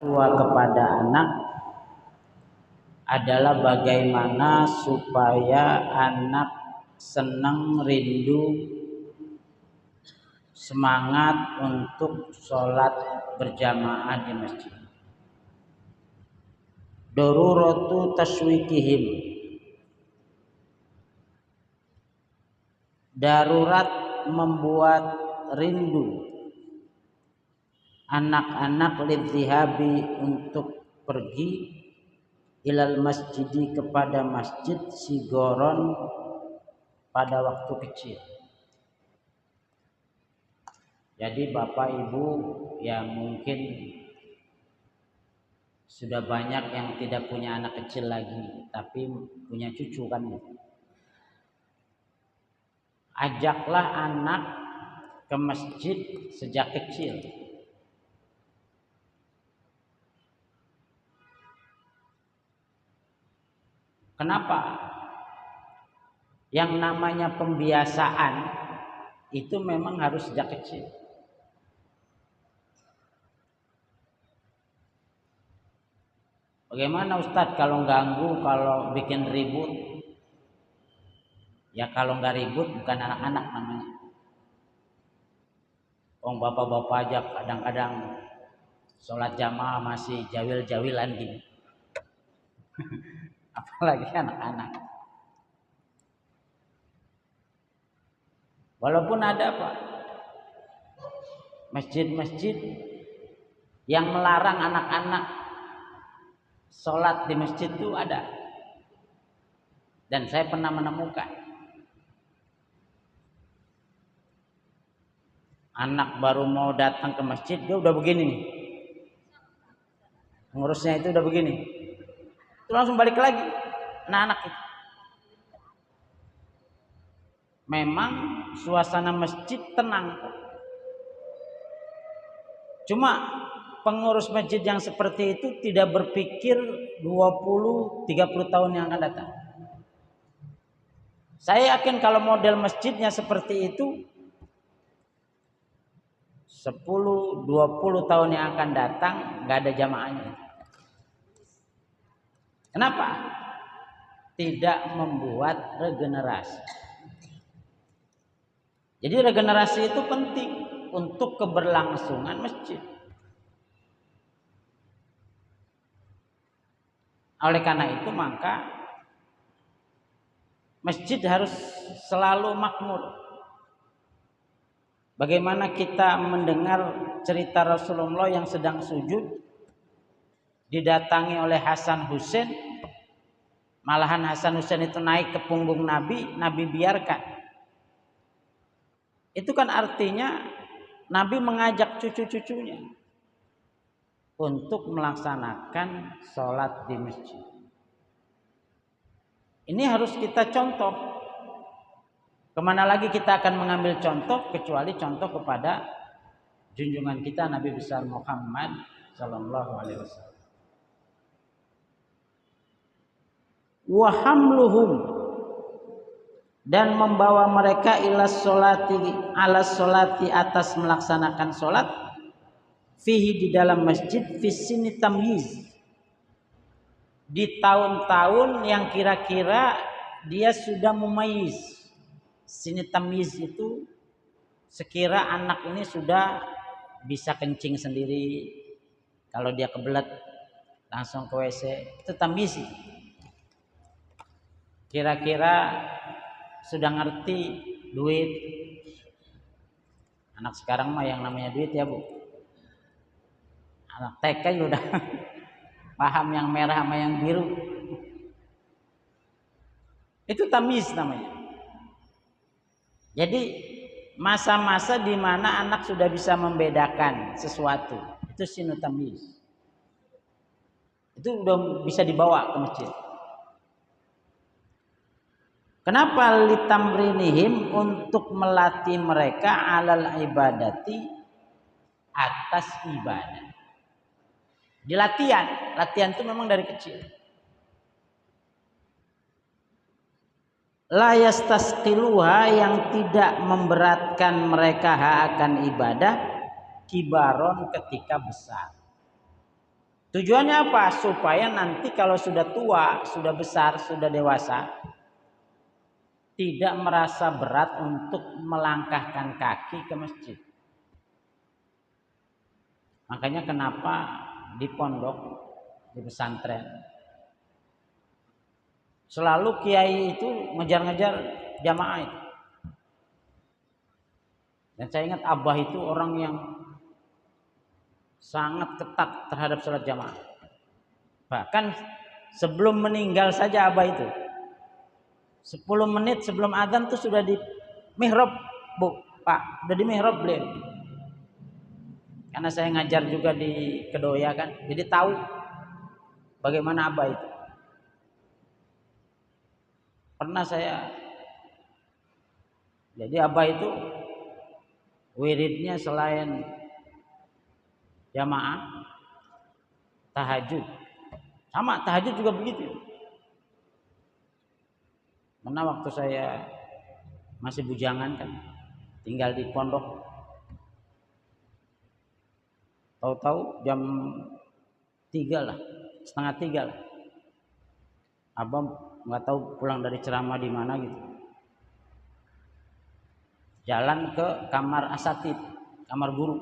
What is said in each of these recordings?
tua kepada anak adalah bagaimana supaya anak senang, rindu, semangat untuk sholat berjamaah di masjid. Daruratu taswikihim, darurat membuat rindu anak-anak lidhihabi untuk pergi ilal masjidi kepada masjid sigoron pada waktu kecil. Jadi bapak ibu yang mungkin sudah banyak yang tidak punya anak kecil lagi tapi punya cucu kan, ajaklah anak ke masjid sejak kecil. Kenapa? Yang namanya pembiasaan itu memang harus sejak kecil. Bagaimana Ustadz kalau ganggu, kalau bikin ribut? Ya kalau nggak ribut bukan anak-anak namanya. Bapak-bapak aja kadang-kadang sholat jamaah masih jawil-jawilan gini. Apalagi anak-anak. Walaupun ada Pak, masjid-masjid yang melarang anak-anak sholat di masjid itu ada. Dan saya pernah menemukan anak baru mau datang ke masjid dia udah begini nih. Pengurusnya itu udah begini. Terus langsung balik lagi. Anak-anak itu. Memang suasana masjid tenang. Cuma pengurus masjid yang seperti itu tidak berpikir 20-30 tahun yang akan datang. Saya yakin kalau model masjidnya seperti itu 10-20 tahun yang akan datang nggak ada jamaahnya. Kenapa? Tidak membuat regenerasi. Jadi regenerasi itu penting untuk keberlangsungan masjid. Oleh karena itu maka masjid harus selalu makmur. Bagaimana kita mendengar cerita Rasulullah yang sedang sujud didatangi oleh Hasan Husain, malahan Hasan Husain itu naik ke punggung Nabi, Nabi biarkan. Itu kan artinya Nabi mengajak cucu-cucunya untuk melaksanakan sholat di masjid. Ini harus kita contoh. Kemana lagi kita akan mengambil contoh kecuali contoh kepada junjungan kita Nabi besar Muhammad sallallahu alaihi wasallam. Wa hamluhum, dan membawa mereka ila sholati ala sholati atas melaksanakan sholat fihi di dalam masjid fisini tamyiz, di tahun-tahun yang kira-kira dia sudah mumayyiz. Sini tamyiz itu sekira anak ini sudah bisa kencing sendiri, kalau dia kebelet langsung ke WC, itu tamyiz. Kira-kira sudah ngerti duit. Anak sekarang mah yang namanya duit ya Bu, anak TK udah paham yang merah sama yang biru. Itu tamyiz namanya. Jadi masa-masa di mana anak sudah bisa membedakan sesuatu, itu sinu tamyiz. Itu udah bisa dibawa ke masjid. Kenapa litamrinihim, untuk melatih mereka alal ibadati, atas ibadah. Di latihan itu memang dari kecil. La yastasqiluha, yang tidak memberatkan mereka akan ibadah, kibaron ketika besar. Tujuannya apa? Supaya nanti kalau sudah tua, sudah besar, sudah dewasa, tidak merasa berat untuk melangkahkan kaki ke masjid. Makanya kenapa di pondok, di pesantren, selalu kiai itu ngejar-ngejar jamaah itu. Dan saya ingat Abah itu orang yang sangat ketat terhadap sholat jamaah. Bahkan sebelum meninggal saja Abah itu 10 menit sebelum adzan tuh sudah di mihrab, Bu, Pak, udah di mihrab beliau. Karena saya ngajar juga di Kedoya kan, jadi tahu bagaimana Abah itu. Pernah saya, jadi Abah itu wiridnya selain jamaah, tahajud. Sama, tahajud juga begitu. Karena waktu saya masih bujangan kan, tinggal di pondok, tahu-tahu jam 3 lah, setengah 3 lah, Abang nggak tahu pulang dari ceramah di mana gitu, jalan ke kamar asatid, kamar guru.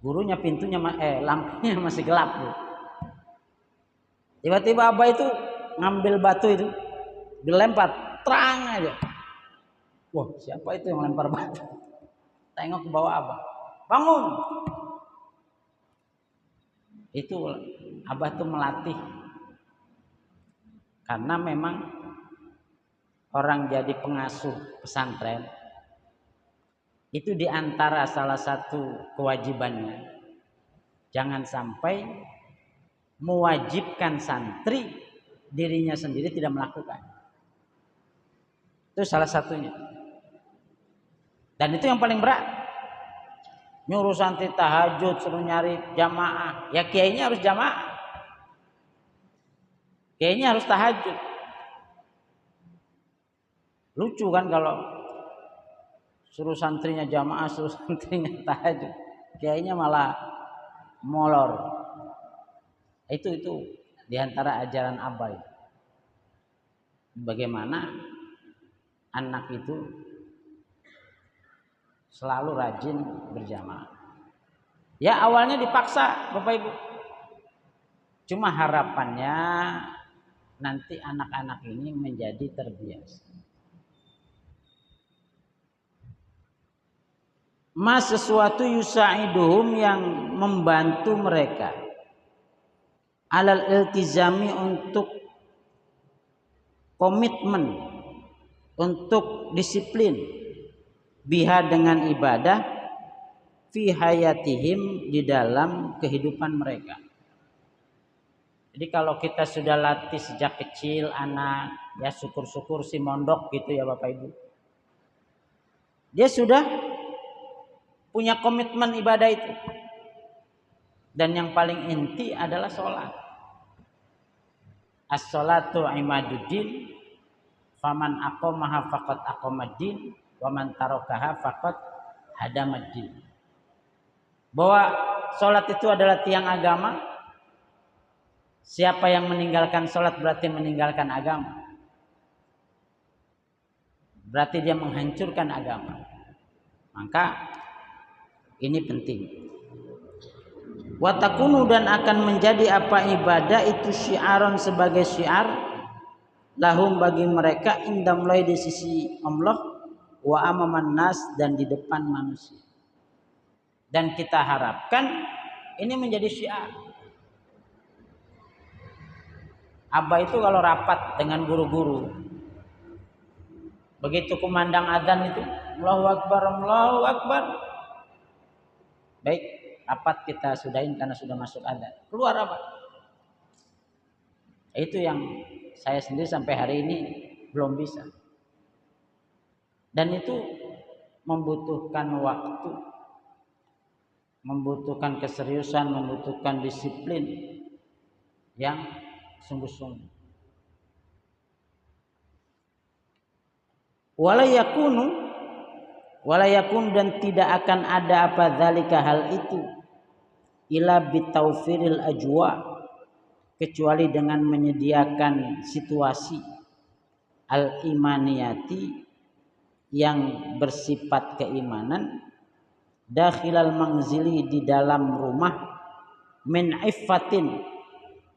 Gurunya pintunya lampunya masih gelap tuh. Tiba-tiba Abah itu ngambil batu itu, dilempar, terang aja. Wah, siapa itu yang lempar batu? Tengok ke bawah Abah, bangun. Itu Abah tuh melatih, karena memang orang jadi pengasuh pesantren itu diantara salah satu kewajibannya, jangan sampai mewajibkan santri dirinya sendiri tidak melakukan. Itu salah satunya. Dan itu yang paling berat. Nyuruh santri tahajud, suruh nyari jamaah. Ya kiainya harus jamaah. Kiainya harus tahajud. Lucu kan kalau suruh santrinya jamaah, suruh santrinya tahajud. Kiainya malah molor. Itu diantara ajaran Abah. Bagaimana anak itu selalu rajin berjamaah. Ya awalnya dipaksa Bapak Ibu. Cuma harapannya nanti anak-anak ini menjadi terbiasa. Mas sesuatu yusaiduhum yang membantu mereka alal iltizami untuk komitmen, untuk disiplin biha dengan ibadah fi hayatihim di dalam kehidupan mereka. Jadi kalau kita sudah latih sejak kecil anak, ya syukur-syukur si mondok gitu ya Bapak Ibu. Dia sudah punya komitmen ibadah itu. Dan yang paling inti adalah sholat. As-sholatu imaduddin, faman aqamaha faqad aqamaddin, wa man tarakaha faqad hadamaddin. Bahwa sholat itu adalah tiang agama. Siapa yang meninggalkan sholat berarti meninggalkan agama. Berarti dia menghancurkan agama. Maka ini penting. Watakunu dan akan menjadi apa ibadah itu syiaron sebagai syiar lahum bagi mereka indamulai di sisi Allah wa amaman nas dan di depan manusia. Dan kita harapkan ini menjadi syiar. Abah itu kalau rapat dengan guru-guru, begitu kumandang adzan itu Allahu Akbar, Allahu Akbar. Baik, rapat kita sudahin karena sudah masuk adzan. Keluar apa? Itu yang saya sendiri sampai hari ini belum bisa. Dan itu membutuhkan waktu, membutuhkan keseriusan, membutuhkan disiplin yang sungguh-sungguh. Walayakun dan tidak akan ada apa dzalika hal itu ila bitawfiril ajwa, kecuali dengan menyediakan situasi al-imaniyati yang bersifat keimanan, dakhilal manzili di dalam rumah, min iffatin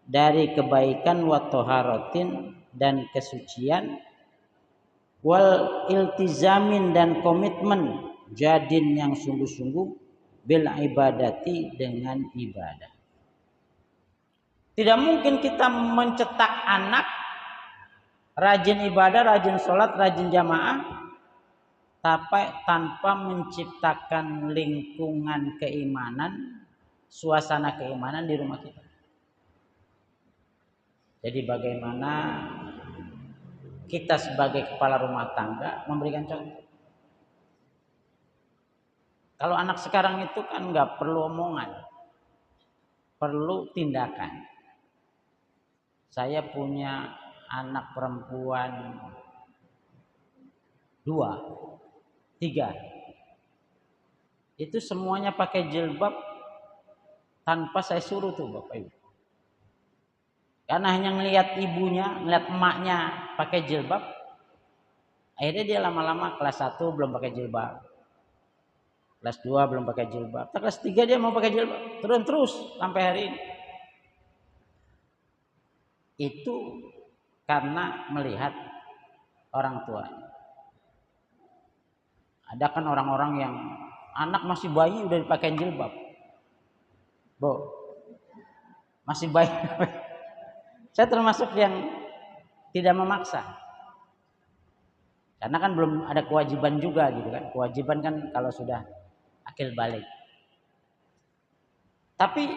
dari kebaikan, wa toharatin dan kesucian, wal iltizamin dan komitmen, jadin yang sungguh-sungguh, bil ibadati dengan ibadah. Tidak mungkin kita mencetak anak rajin ibadah, rajin sholat, rajin jamaah tanpa menciptakan lingkungan keimanan, suasana keimanan di rumah kita. Jadi bagaimana kita sebagai kepala rumah tangga memberikan contoh. Kalau anak sekarang itu kan nggak perlu omongan, perlu tindakan. Saya punya anak perempuan 2, 3. Itu semuanya pakai jilbab tanpa saya suruh tuh Bapak Ibu. Karena hanya ngelihat ibunya, ngelihat emaknya pakai jilbab, akhirnya dia lama-lama kelas 1 belum pakai jilbab, kelas 2 belum pakai jilbab, kelas 3 dia mau pakai jilbab, terus sampai hari ini. Itu karena melihat orang tuanya. Ada kan orang-orang yang anak masih bayi udah dipakai jilbab, masih bayi. Saya termasuk yang tidak memaksa, karena kan belum ada kewajiban juga gitu kan. Kewajiban kan kalau sudah akil balik. Tapi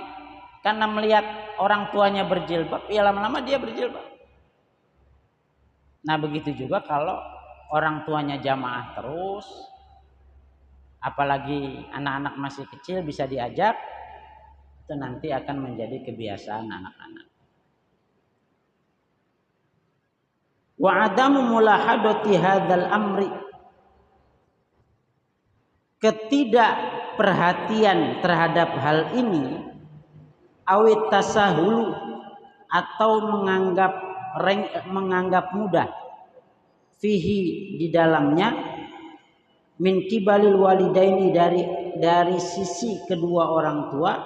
karena melihat orang tuanya berjilbab, ya lama-lama dia berjilbab. Nah begitu juga kalau orang tuanya jamaah terus, apalagi anak-anak masih kecil bisa diajak, itu nanti akan menjadi kebiasaan anak-anak. Wa adamu mulahadati hadzal amri, ketidakperhatian terhadap hal ini, awit tasahulu, atau menganggap mudah, fihi di dalamnya, min kibalil walidaini dari sisi kedua orang tua,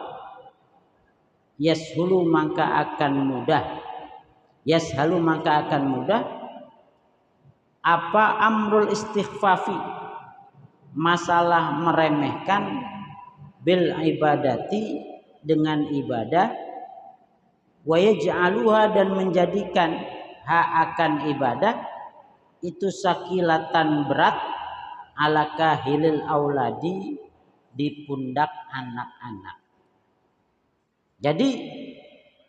yashalu maka akan mudah, apa amrul istighfafi, masalah meremehkan, bil ibadati dengan ibadah, wa yaj'aluha dan menjadikan akan ibadah itu sakilatan berat, ala kahilil auladi, di pundak anak-anak. Jadi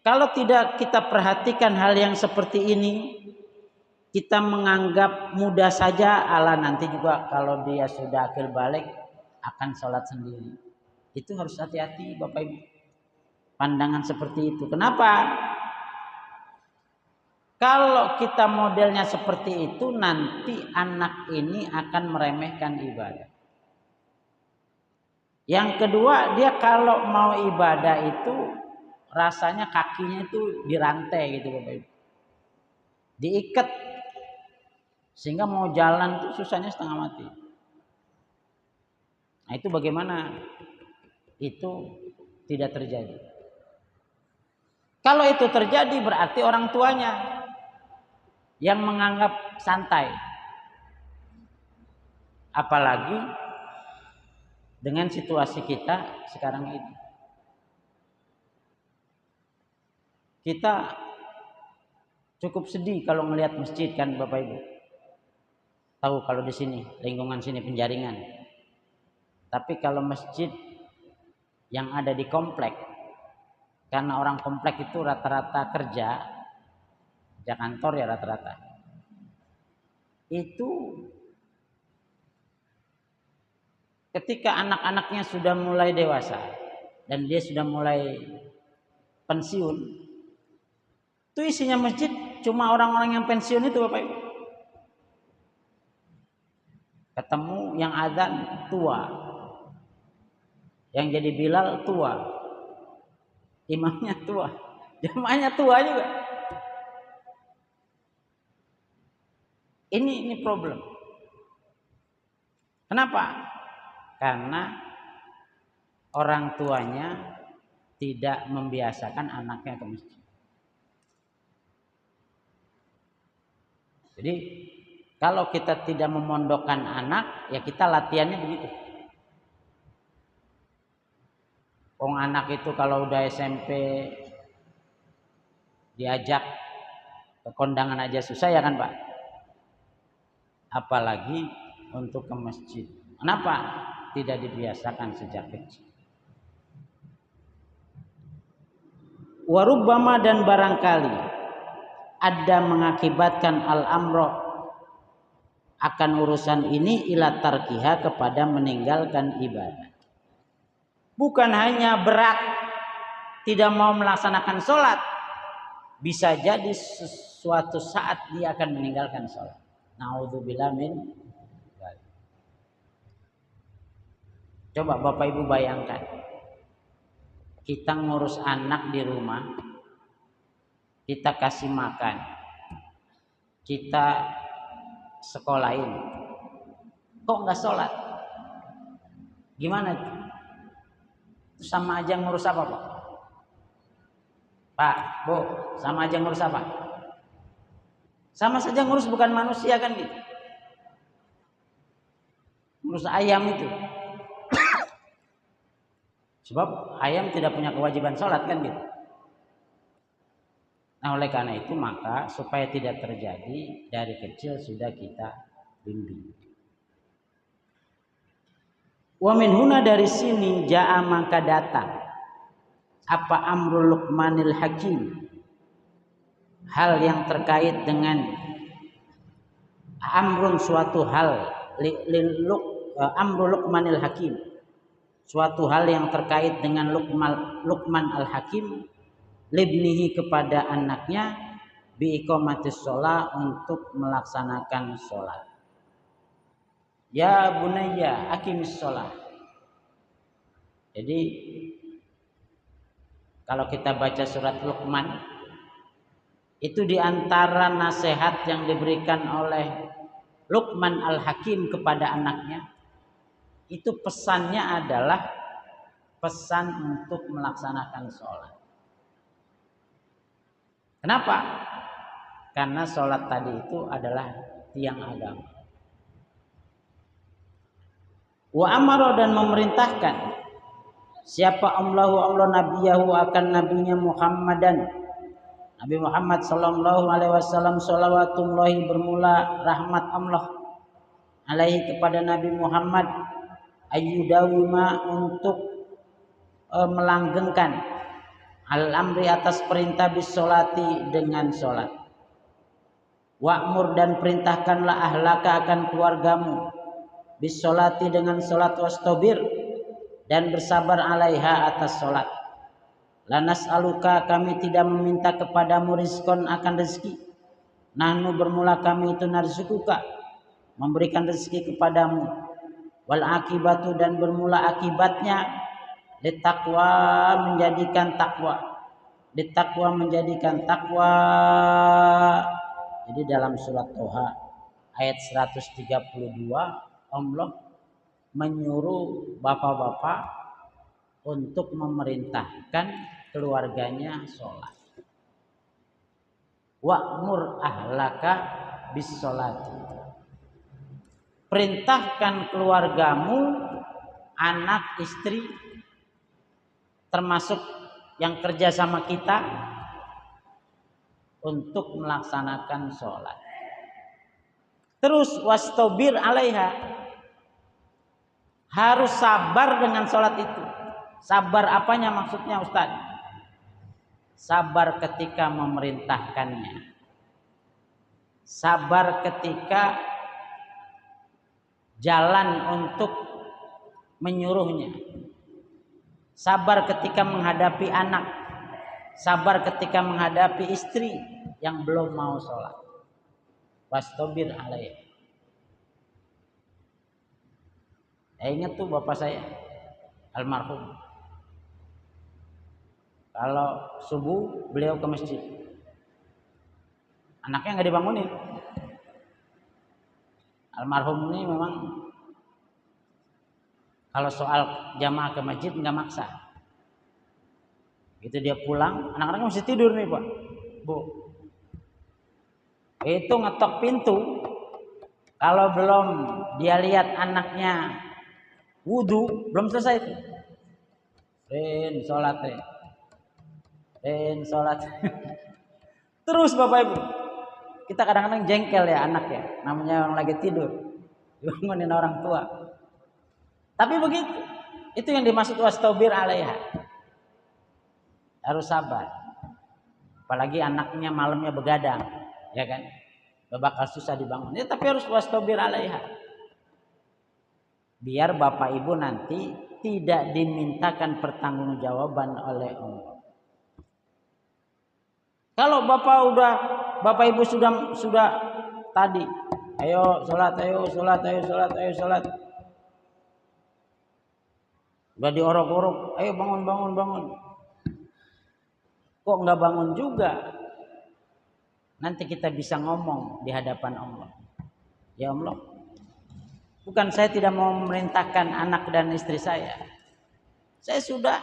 kalau tidak kita perhatikan hal yang seperti ini, kita menganggap mudah saja, ala nanti juga kalau dia sudah akil balik akan sholat sendiri. Itu harus hati-hati Bapak Ibu, pandangan seperti itu. Kenapa? Kalau kita modelnya seperti itu, nanti anak ini akan meremehkan ibadah. Yang kedua, dia kalau mau ibadah itu rasanya kakinya itu dirantai gitu Bapak Ibu, diikat, sehingga mau jalan tuh susahnya setengah mati. Nah itu bagaimana? Itu tidak terjadi. Kalau itu terjadi berarti orang tuanya yang menganggap santai. Apalagi dengan situasi kita sekarang ini. Kita cukup sedih kalau melihat masjid kan Bapak Ibu. Tahu kalau di sini, lingkungan sini Penjaringan. Tapi kalau masjid yang ada di komplek, karena orang komplek itu rata-rata kerja kantor ya rata-rata, itu ketika anak-anaknya sudah mulai dewasa dan dia sudah mulai pensiun, itu isinya masjid cuma orang-orang yang pensiun itu Bapak Ibu. Ketemu yang azan tua, yang jadi Bilal tua, imamnya tua, jamaahnya tua juga. Ini problem. Kenapa? Karena orang tuanya tidak membiasakan anaknya ke masjid. Jadi kalau kita tidak memondokkan anak, ya kita latihannya begitu. Wong anak itu kalau udah SMP diajak ke kondangan aja susah ya kan Pak? Apalagi untuk ke masjid. Kenapa? Tidak dibiasakan sejak kecil. Warubbama dan barangkali ada mengakibatkan al-amro akan urusan ini ila tarkiha kepada meninggalkan ibadah. Bukan hanya berat tidak mau melaksanakan sholat, bisa jadi suatu saat dia akan meninggalkan sholat. Na'udzubillah min. Coba Bapak Ibu bayangkan, kita ngurus anak di rumah, kita kasih makan, kita sekolahin, kok nggak sholat? Gimana? Sama aja ngurus apa Pak? Pak, Bu, sama aja ngurus apa? Sama saja ngurus, bukan manusia kan gitu. Ngurus ayam itu. Sebab ayam tidak punya kewajiban sholat kan gitu. Nah oleh karena itu maka supaya tidak terjadi dari kecil sudah kita bimbing. Wa min huna dari sini jaa maka datang apa amrul Luqmanil Hakim, hal yang terkait dengan amrun suatu hal amrul Luqmanil Hakim, suatu hal yang terkait dengan Luqman Al-Hakim libnihi kepada anaknya biiqamatis shalah untuk melaksanakan sholat. Ya bunayya aqimis shalah. Jadi kalau kita baca surat Luqman itu diantara nasihat yang diberikan oleh Luqman Al-Hakim kepada anaknya, itu pesannya adalah pesan untuk melaksanakan sholat. Kenapa? Karena sholat tadi itu adalah tiang agama. Wa amara dan memerintahkan siapa Allah nabiyahu akan nabinya Muhammadan, Nabi Muhammad sallallahu alaihi wasallam, shalawatullahi bermula rahmat Allah alaihi kepada Nabi Muhammad, ayyudawima untuk melanggengkan al-amri atas perintah bis sholati dengan sholat. Wa'mur dan perintahkanlah ahlaka akan keluargamu bis sholati dengan sholat, wastabir dan bersabar alaiha atas sholat. Lanas aluka kami tidak meminta kepadamu rizkon akan rezeki. Nahnu bermula kami itu narzukuka memberikan rezeki kepadamu. Wal akibatu dan bermula akibatnya litakwa menjadikan takwa. Litakwa menjadikan takwa. Jadi dalam surat Toha ayat 132 Allah menyuruh bapak-bapak untuk memerintahkan keluarganya sholat. Wa'mur ahlaka bis sholati. Perintahkan keluargamu, anak, istri, termasuk yang kerja sama kita, untuk melaksanakan sholat. Terus wastabir alaiha, harus sabar dengan sholat itu. Sabar apanya maksudnya Ustaz? Sabar ketika memerintahkannya, sabar ketika jalan untuk menyuruhnya, sabar ketika menghadapi anak, sabar ketika menghadapi istri yang belum mau sholat. Wastabir alaiha. Ingat tuh bapak saya almarhum, Kalau subuh beliau ke masjid, anaknya nggak dibangunin. Almarhum ini memang kalau soal jamaah ke masjid nggak maksa. Itu dia pulang, anak-anaknya masih tidur nih Pak, Bu. Itu ngetok pintu, kalau belum dia lihat anaknya wudu, belum selesai itu. Sholat. Terus Bapak Ibu, kita kadang-kadang jengkel ya anak ya, namanya orang lagi tidur, dibangunin orang tua. Tapi begitu, itu yang dimaksud wastabir alaiha. Harus sabar. Apalagi anaknya malamnya begadang, ya kan? Bakal susah dibangun. Ya, tapi harus wastabir alaiha. Biar Bapak Ibu nanti tidak dimintakan pertanggungjawaban oleh Allah. Kalau Bapak Ibu sudah tadi, ayo sholat. Udah diorok-orok, ayo bangun. Kok nggak bangun juga? Nanti kita bisa ngomong di hadapan Allah. Ya Allah, bukan saya tidak mau memerintahkan anak dan istri saya. Saya sudah,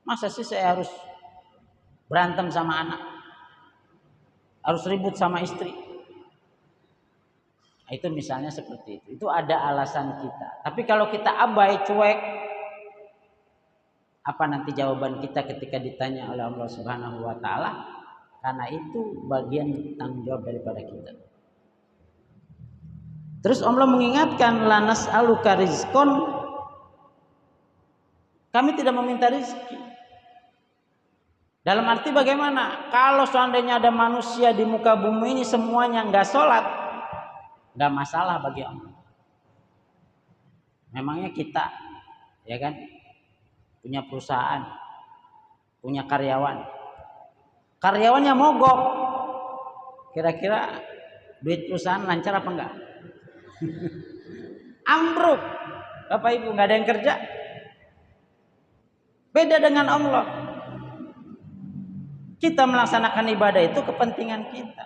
masa sih saya harus berantem sama anak, harus ribut sama istri. Nah, itu misalnya seperti itu. Itu ada alasan kita. Tapi kalau kita abai, cuek, apa nanti jawaban kita ketika ditanya oleh Allah Subhanahu wa taala? Karena itu bagian tanggung jawab daripada kita. Terus Allah mengingatkan, lanas aluka rizqon, kami tidak meminta rezeki. Dalam arti bagaimana? Kalau seandainya ada manusia di muka bumi ini semuanya nggak sholat, nggak masalah bagi Allah. Memangnya kita, ya kan, punya perusahaan, punya karyawannya mogok, kira-kira duit perusahaan lancar apa enggak? Ambruk, Bapak Ibu, nggak ada yang kerja. Beda dengan Allah. Kita melaksanakan ibadah itu kepentingan kita,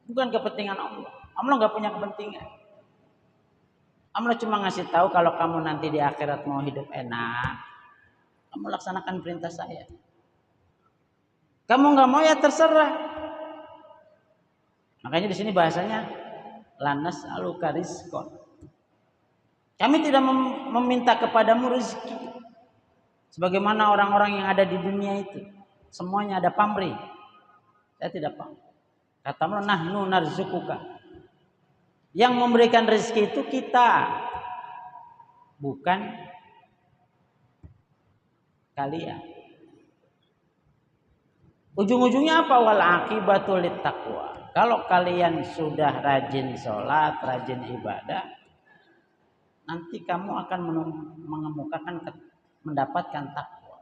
bukan kepentingan Allah. Allah nggak punya kepentingan. Allah cuma ngasih tahu kalau kamu nanti di akhirat mau hidup enak, kamu laksanakan perintah saya. Kamu nggak mau ya terserah. Makanya di sini bahasanya lanas aluka rizqon. Kami tidak meminta kepadamu rezeki. Sebagaimana orang-orang yang ada di dunia itu. Semuanya ada pamrih. Saya tidak pamrih. Kata Allah, nahnu narzukuka. Yang memberikan rezeki itu kita. Bukan kalian. Ujung-ujungnya apa? Wal aqibatu littaqwa. Kalau kalian sudah rajin sholat, rajin ibadah, nanti kamu akan mendapatkan takwa.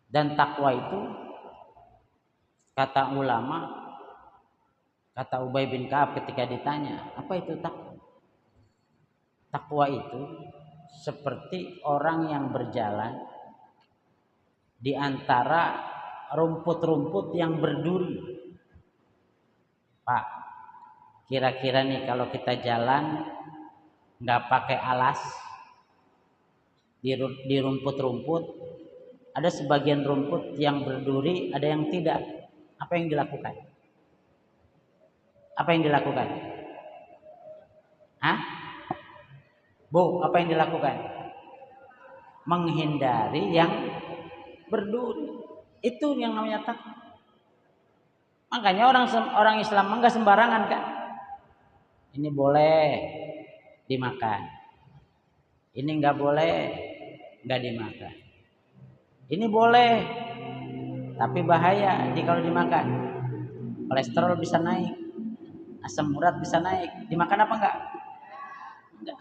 Dan takwa itu, kata ulama, kata Ubay bin Ka'ab ketika ditanya, apa itu takwa? Takwa itu seperti orang yang berjalan di antara rumput-rumput yang berduri. Pak, kira-kira nih kalau kita jalan nggak pakai alas di rumput-rumput, ada sebagian rumput yang berduri, ada yang tidak. Apa yang dilakukan? Apa yang dilakukan? Hah? Bu, apa yang dilakukan? Menghindari yang berduri. Itu yang namanya takwa. Makanya orang Islam enggak sembarangan kan? Ini boleh dimakan. Ini enggak boleh enggak dimakan. Ini boleh, tapi bahaya kalau dimakan. Kolesterol bisa naik, asam urat bisa naik. Dimakan apa enggak? Enggak.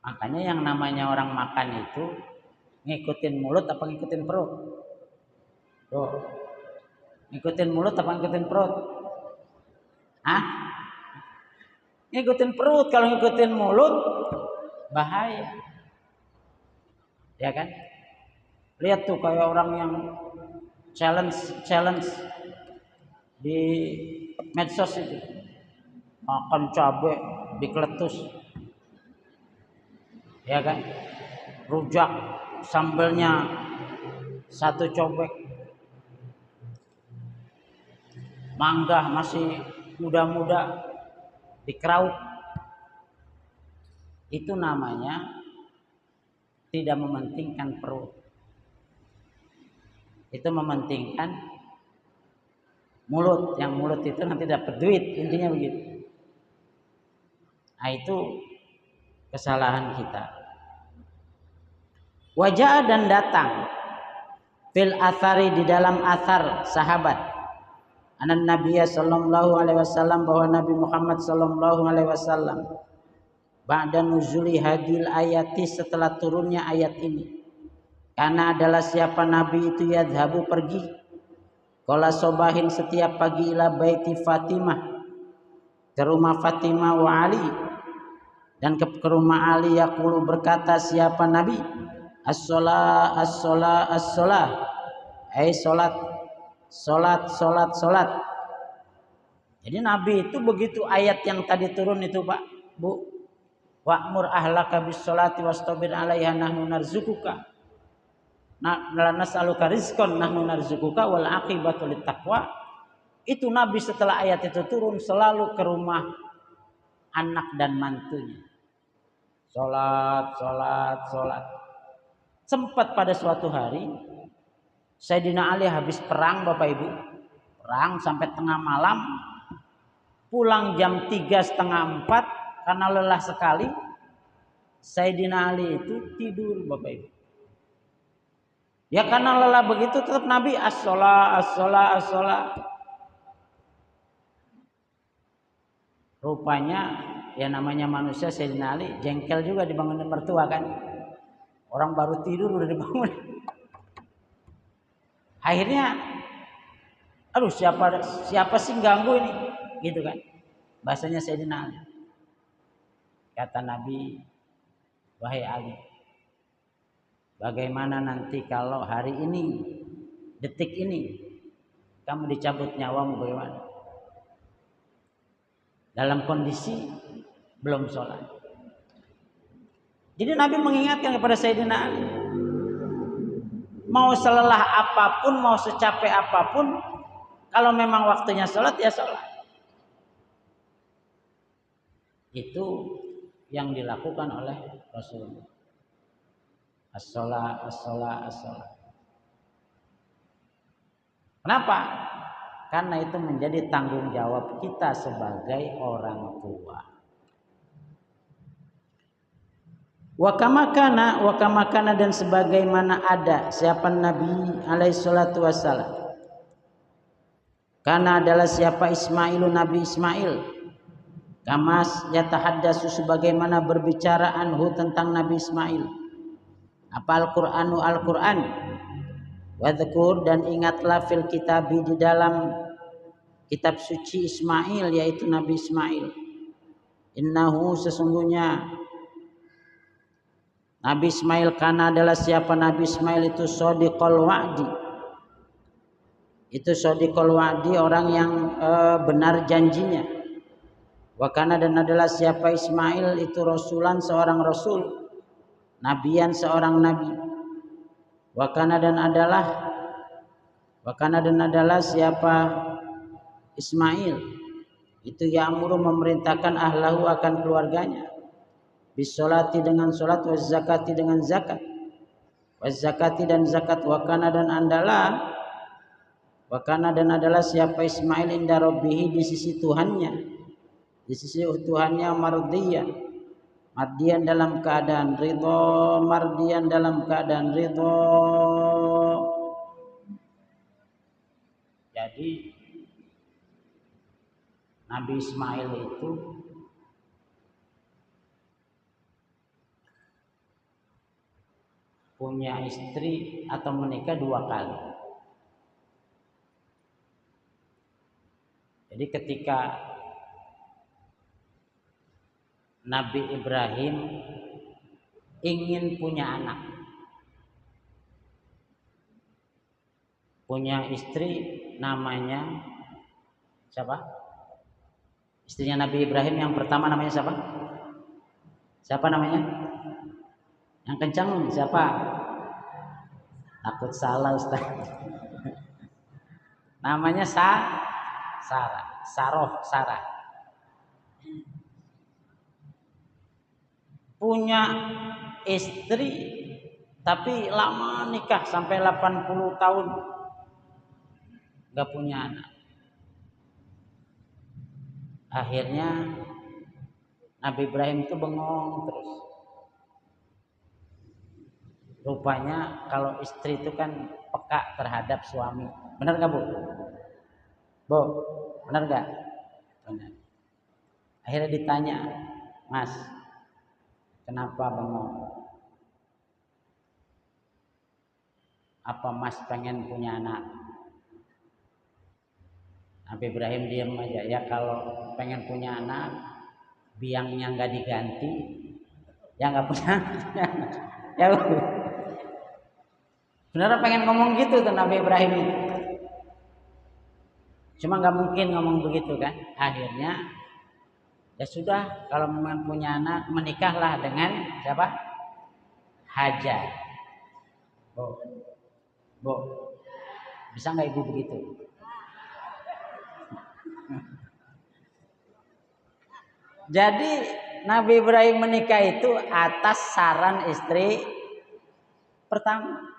Makanya yang namanya orang makan itu ngikutin mulut apa ngikutin perut? Tuh. Ngikutin mulut apa ngikutin perut? Hah? Ngikutin perut. Kalau ngikutin mulut bahaya. Ya kan? Lihat tuh kayak orang yang challenge di medsos itu, makan cabai dikeletus, ya kan? Rujak sambelnya satu cobek, mangga masih muda-muda dikeraup. Itu namanya tidak mementingkan perut. Itu mementingkan mulut. Yang mulut itu nanti dapat duit, intinya begitu. Nah, itu kesalahan kita. Wajah dan datang fil athari, di dalam athar sahabat, anan Nabiya sallallahu alaihi wasallam, bahwa Nabi Muhammad sallallahu alaihi wasallam ba'da nuzuli hadil ayati, setelah turunnya ayat ini, karena adalah siapa Nabi itu yadhabu pergi, qala sobahin setiap pagi, ila baiti Fatimah, ke rumah Fatimah, wa Ali, dan ke rumah Ali, yaqulu, berkata siapa Nabi, as-sholah as-sholah as-sholah, ai salat salat salat salat. Jadi Nabi itu begitu ayat yang tadi turun itu, Pak, Bu, wa'mur ahlaka bis sholati wastabir 'alaiha nahnu narzuquka, la nas'aluka rizqan nahnu narzuquka wal 'aqibatu littaqwa. Itu Nabi setelah ayat itu turun selalu ke rumah anak dan mantunya. Salat, salat, salat. Sempat pada suatu hari Sayyidina Ali habis perang, Bapak Ibu. Perang sampai tengah malam. Pulang jam 3:30 karena lelah sekali. Sayyidina Ali itu tidur, Bapak Ibu. Ya karena lelah begitu tetap Nabi as-sholah as-sholah as-sholah. Rupanya ya namanya manusia, Sayyidina Ali jengkel juga dibangunin mertua kan. Orang baru tidur udah dibangun. Akhirnya aduh siapa sih ganggu ini, gitu kan. Bahasanya Sayyidina Ali. Kata Nabi, wahai Ali, bagaimana nanti kalau hari ini, detik ini, kamu dicabut nyawamu, bagaimana? Dalam kondisi belum sholat. Jadi Nabi mengingatkan kepada Sayyidina Ali, mau selelah apapun, mau secapek apapun, kalau memang waktunya sholat ya sholat. Itu yang dilakukan oleh Rasulullah. As-sholah, as-sholah, as-sholah. Kenapa? Karena itu menjadi tanggung jawab kita sebagai orang tua. Wa kama kana, dan sebagaimana ada siapa Nabi alaihi salatu wassalam. Karena adalah siapa Ismailu, Nabi Ismail. Kamas yatahaddasu, sebagaimana berbicara anhu tentang Nabi Ismail. Apa Al-Qur'anu, Al-Qur'an. Wadhkur, dan ingatlah fil kitabi, di dalam kitab suci Ismail, yaitu Nabi Ismail. Innahu, sesungguhnya Nabi Ismail, karena adalah siapa Nabi Ismail itu shodiqul wa'di. Itu shodiqul wa'di, orang yang benar janjinya. Wa kana, dan adalah siapa Ismail itu rasulan, seorang rasul, nabiyan, seorang nabi. Wa kana, dan adalah siapa Ismail itu ya'muru, memerintahkan ahlahu, akan keluarganya, bisolati, dengan solat, waz zakati, dengan zakat, waz zakati, dan zakat. Wa kana, dan adalah siapa Ismail inda rabbihi, di sisi Tuhannya, mardiyan, dalam keadaan ridho, mardiyan, dalam keadaan ridho. Jadi Nabi Ismail itu punya istri atau menikah 2 kali. Jadi ketika Nabi Ibrahim ingin punya anak, punya istri namanya siapa? Istrinya Nabi Ibrahim yang pertama namanya siapa? Siapa namanya? Yang kencang siapa? Takut salah Ustaz. Namanya Sarah. Punya istri tapi lama nikah sampai 80 tahun gak punya anak. Akhirnya Nabi Ibrahim itu bengong terus. Rupanya kalau istri itu kan peka terhadap suami. Benar gak Bu? Bu, benar gak? Benar. Akhirnya ditanya, Mas, kenapa bengong? Apa Mas pengen punya anak? Nabi Ibrahim diam aja. Ya kalau pengen punya anak, biangnya nggak diganti, ya nggak punya. Ya Bu. Benar pengen ngomong gitu tuh Nabi Ibrahim itu. Cuma nggak mungkin ngomong begitu kan. Akhirnya ya sudah, kalau memang punya anak menikahlah dengan siapa? Hajar. Bu, bisa nggak ibu begitu? Jadi Nabi Ibrahim menikah itu atas saran istri pertama.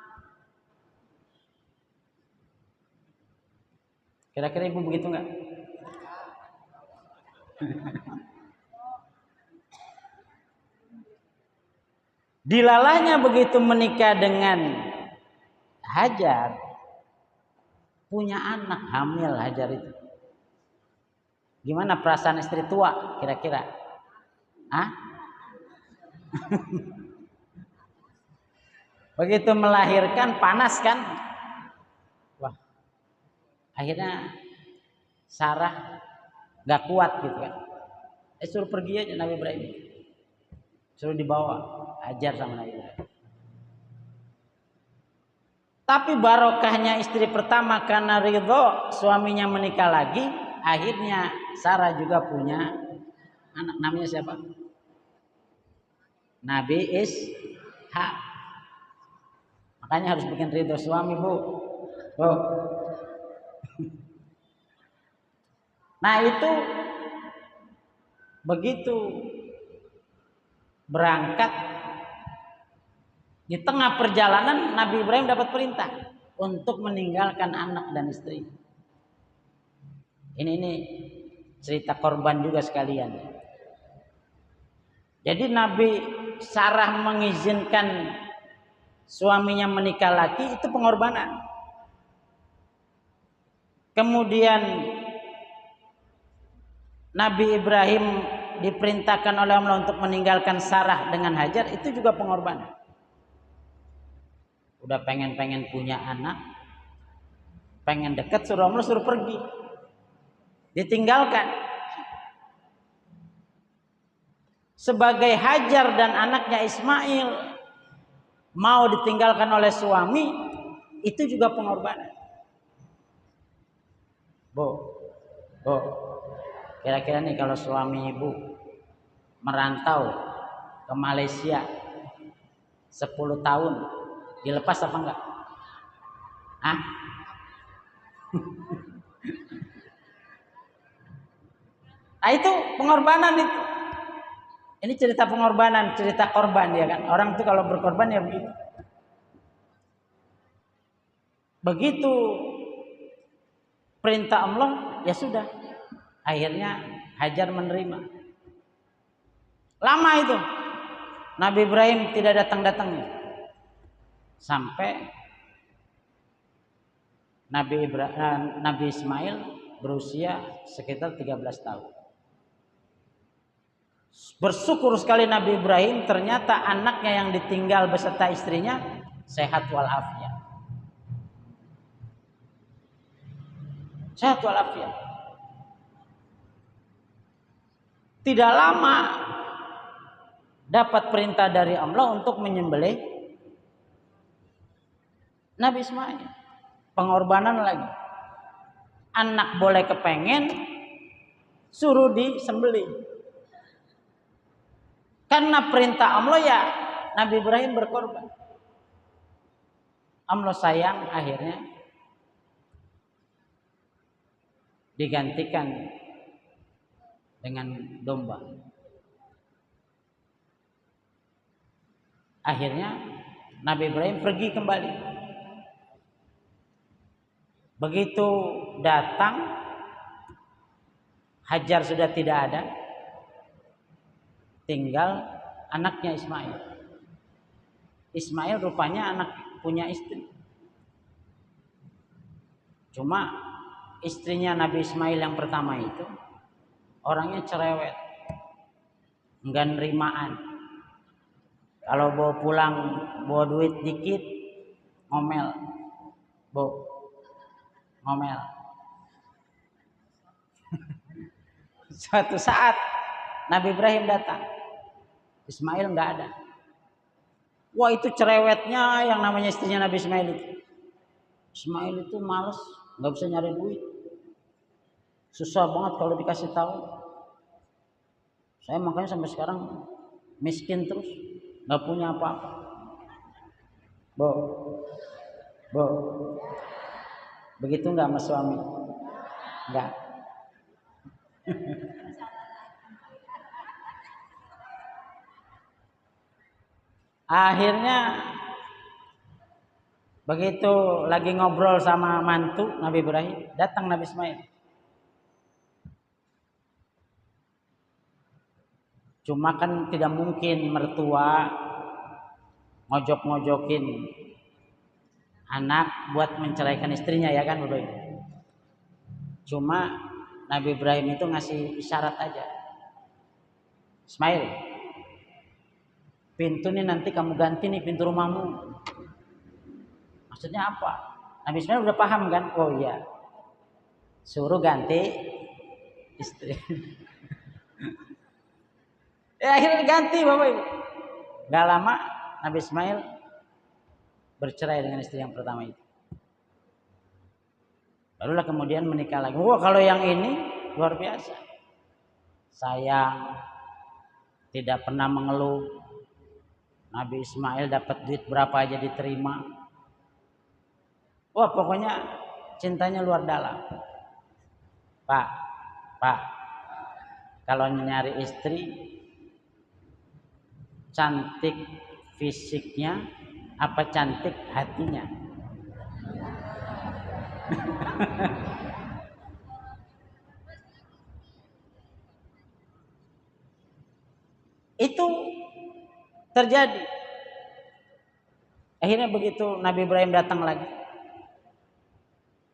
Kira-kira ibu begitu nggak? Dilalahnya begitu menikah dengan Hajar, punya anak hamil Hajar itu. Gimana perasaan istri tua kira-kira? Begitu melahirkan panas kan? Wah, akhirnya Sarah gak kuat gitu kan. Suruh pergi aja Nabi Ibrahim. Suruh dibawa, Hajar sama Nabi Ibrahim. Tapi barokahnya istri pertama karena ridho suaminya menikah lagi, akhirnya Sarah juga punya anak, namanya siapa? Nabi Ishak. Makanya harus bikin ridho suami, Bu. Nah itu begitu berangkat, di tengah perjalanan Nabi Ibrahim dapat perintah untuk meninggalkan anak dan istri. Ini cerita korban juga sekalian. Jadi Nabi Sarah mengizinkan suaminya menikah lagi, itu pengorbanan. Kemudian Nabi Ibrahim diperintahkan oleh Allah untuk meninggalkan Sarah dengan Hajar, itu juga pengorbanan. Udah pengen punya anak, pengen dekat, suruh Allah suruh pergi, ditinggalkan. Sebagai Hajar dan anaknya Ismail mau ditinggalkan oleh suami, itu juga pengorbanan. Bu, kira-kira nih kalau suami ibu merantau ke Malaysia 10 tahun, dilepas apa enggak? Nah itu pengorbanan itu. Ini cerita pengorbanan, cerita korban ya kan. Orang itu kalau berkorban ya begitu. Begitu perintah Allah, ya sudah. Akhirnya Hajar menerima. Lama itu Nabi Ibrahim tidak datang-datang. Sampai Nabi Ismail berusia sekitar 13 tahun. Bersyukur sekali Nabi Ibrahim, ternyata anaknya yang ditinggal beserta istrinya sehat walafiat. Sehat walafiat. Tidak lama dapat perintah dari Allah untuk menyembelih Nabi Ismail. pengorbanan lagi. Anak boleh kepengen, suruh disembelih. Karena perintah Allah ya Nabi Ibrahim berkorban. Allah sayang, akhirnya digantikan dengan domba. Akhirnya Nabi Ibrahim pergi kembali. Begitu datang, Hajar sudah tidak ada, tinggal anaknya Ismail. Ismail rupanya anak punya istri. Cuma istrinya Nabi Ismail yang pertama itu orangnya cerewet, enggak nerimaan. Kalau bawa pulang bawa duit dikit, ngomel, ngomel. Suatu saat Nabi Ibrahim datang, Ismail nggak ada. Wah, itu cerewetnya yang namanya istrinya Nabi Ismail itu. Ismail itu males, nggak bisa nyari duit, susah banget kalau dikasih tahu. Saya makanya sampai sekarang miskin terus, nggak punya apa-apa. Bo, begitu nggak sama suami? Nggak. Akhirnya begitu lagi ngobrol sama mantu Nabi Ibrahim, datang Nabi Ismail. Cuma kan tidak mungkin mertua ngojok-ngojokin anak buat menceraikan istrinya, ya kan Bapak Ibu. Cuma Nabi Ibrahim itu ngasih isyarat aja. Ismail, pintu nih nanti kamu ganti nih, pintu rumahmu. Maksudnya apa? Nabi Ismail udah paham kan? Oh iya, suruh ganti istri. Ya akhirnya ganti Bapak Ibu. Gak lama Nabi Ismail bercerai dengan istri yang pertama itu. Barulah kemudian menikah lagi. Wah, kalau yang ini luar biasa. Sayang, tidak pernah mengeluh. Nabi Ismail dapat duit berapa aja diterima. Wah, pokoknya cintanya luar dalam. Pak, kalau nyari istri cantik fisiknya apa cantik hatinya? Itu terjadi. Akhirnya begitu Nabi Ibrahim datang lagi,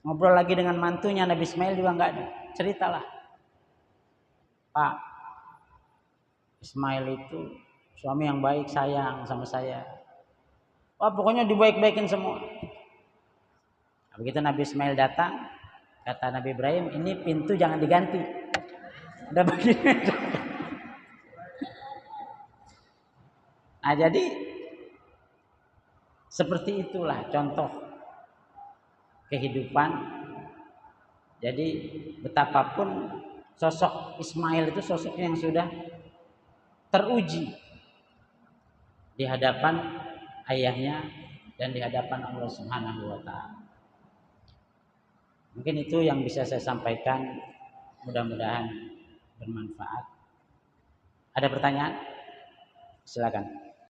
ngobrol lagi dengan mantunya, Nabi Ismail juga nggak ada. Ceritalah, Pak, Ismail itu suami yang baik, sayang sama saya. Wah, pokoknya dibaik-baikin semua. Begitu Nabi Ismail datang, kata Nabi Ibrahim, ini pintu jangan diganti. Udah begini. Nah, jadi seperti itulah contoh kehidupan. Jadi betapapun sosok Ismail itu sosok yang sudah teruji di hadapan ayahnya dan di hadapan Allah Subhanahu wa Ta'ala. Mungkin itu yang bisa saya sampaikan, mudah-mudahan bermanfaat. Ada pertanyaan? Silakan.